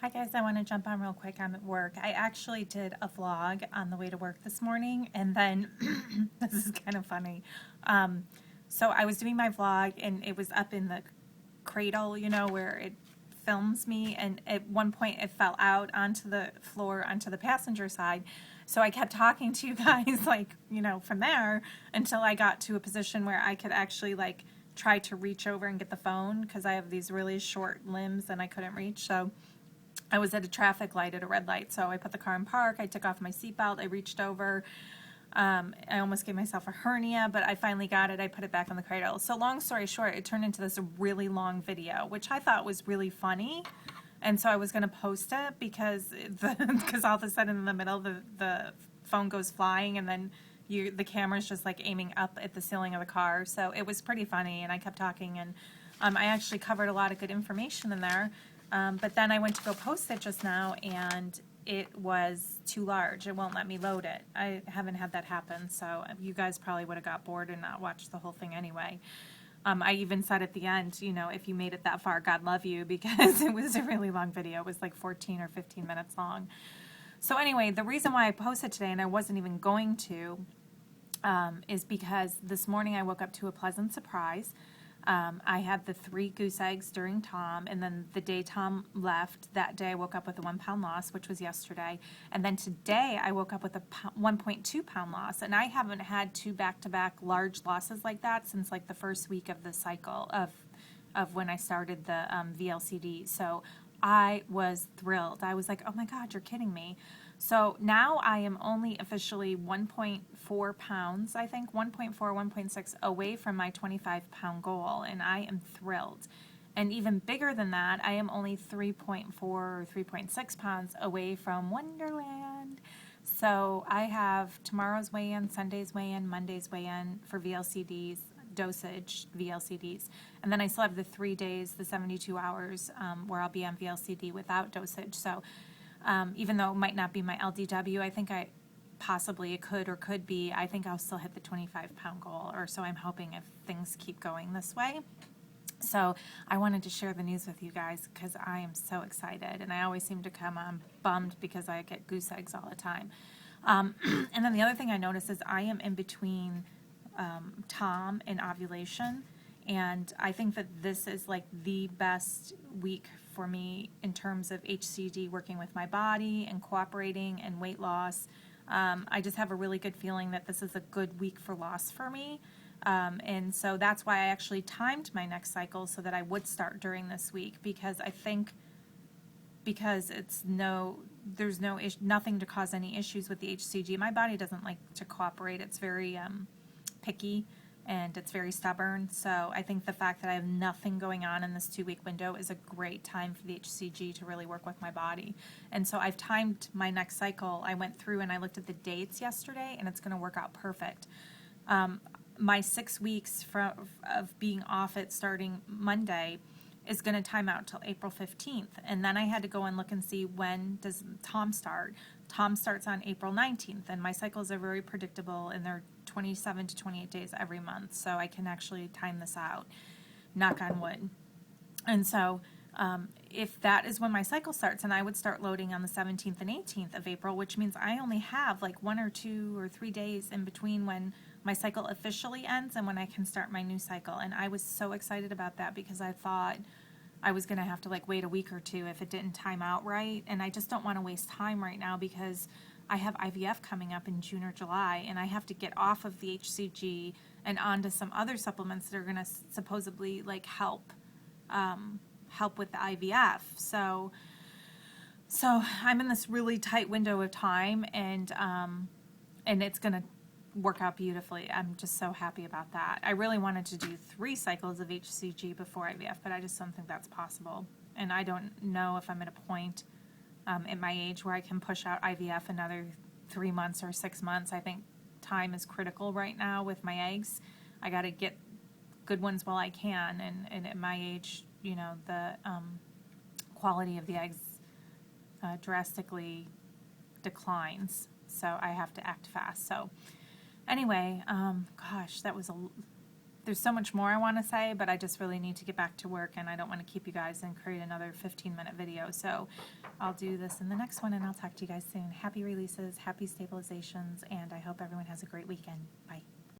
Hi guys, I want to jump on real quick. I'm at work. I actually did a vlog on the way to work this morning, and then this is kind of funny. So I was doing my vlog, and it was up in the cradle, you know, where it films me, and at one point it fell out onto the floor, onto the passenger side. So I kept talking to you guys, like, you know, from there until I got to a position where I could actually, like, try to reach over and get the phone because I have these really short limbs and I couldn't reach. So I was at a traffic light at a red light, so I put the car in park, I took off my seatbelt, I reached over, I almost gave myself a hernia, but I finally got it, I put it back on the cradle. So long story short, it turned into this really long video, which I thought was really funny, and so I was going to post it because all of a sudden in the middle the phone goes flying, and then the camera's just like aiming up at the ceiling of the car. So it was pretty funny, and I kept talking, and I actually covered a lot of good information in there. But then I went to go post it just now, and it was too large. It won't let me load it. I haven't had that happen, so you guys probably would have got bored and not watched the whole thing anyway. I even said at the end, you know, if you made it that far, God love you, because it was a really long video. It was like 14 or 15 minutes long. So anyway, the reason why I posted today, and I wasn't even going to, is because this morning I woke up to a pleasant surprise. I had the 3 goose eggs during Tom, and then the day Tom left, that day I woke up with a 1 pound loss, which was yesterday. And then today I woke up with a 1.2 pound loss, and I haven't had 2 back-to-back large losses like that since like the first week of the cycle of when I started the VLCD. So I was thrilled. I was like, oh my God, you're kidding me. So now I am only officially 1.4 pounds, I think, 1.4, 1.6 away from my 25-pound goal, and I am thrilled. And even bigger than that, I am only 3.4 or 3.6 pounds away from Wonderland. So I have tomorrow's weigh-in, Sunday's weigh-in, Monday's weigh-in for VLCDs, dosage VLCDs. And then I still have the 3 days, the 72 hours where I'll be on VLCD without dosage. So even though it might not be my LDW, I think it could be, I think I'll still hit the 25-pound goal, or so I'm hoping if things keep going this way. So I wanted to share the news with you guys because I am so excited, and I always seem to come bummed because I get goose eggs all the time. And then the other thing I noticed is I am in between Tom and ovulation, and I think that this is like the best week for me in terms of HCG working with my body and cooperating and weight loss. I just have a really good feeling that this is a good week for loss for me. And so that's why I actually timed my next cycle so that I would start during this week, because I think there's nothing to cause any issues with the HCG. My body doesn't like to cooperate. It's very picky, and it's very stubborn. So I think the fact that I have nothing going on in this 2-week window is a great time for the HCG to really work with my body. And so I've timed my next cycle. I went through and I looked at the dates yesterday, and it's going to work out perfect. My 6 weeks of being off it starting Monday is going to time out till April 15th. And then I had to go and look and see, when does Tom start. Tom starts on April 19th, and my cycles are very predictable, and they're 27 to 28 days every month, so I can actually time this out, knock on wood. And so if that is when my cycle starts, and I would start loading on the 17th and 18th of April, which means I only have like 1 or 2 or 3 days in between when my cycle officially ends and when I can start my new cycle. And I was so excited about that because I thought I was going to have to like wait a week or 2 if it didn't time out right, and I just don't want to waste time right now because I have IVF coming up in June or July, and I have to get off of the HCG and onto some other supplements that are going to supposedly like help with the IVF. So I'm in this really tight window of time, and it's going to work out beautifully. I'm just so happy about that. I really wanted to do 3 cycles of HCG before IVF, but I just don't think that's possible. And I don't know if I'm at a point at my age where I can push out IVF another 3 months or 6 months. I think time is critical right now with my eggs. I got to get good ones while I can, and at my age, you know, the quality of the eggs drastically declines, so I have to act fast. So anyway, gosh, There's so much more I want to say, but I just really need to get back to work, and I don't want to keep you guys and create another 15-minute video. So I'll do this in the next one, and I'll talk to you guys soon. Happy releases, happy stabilizations, and I hope everyone has a great weekend. Bye.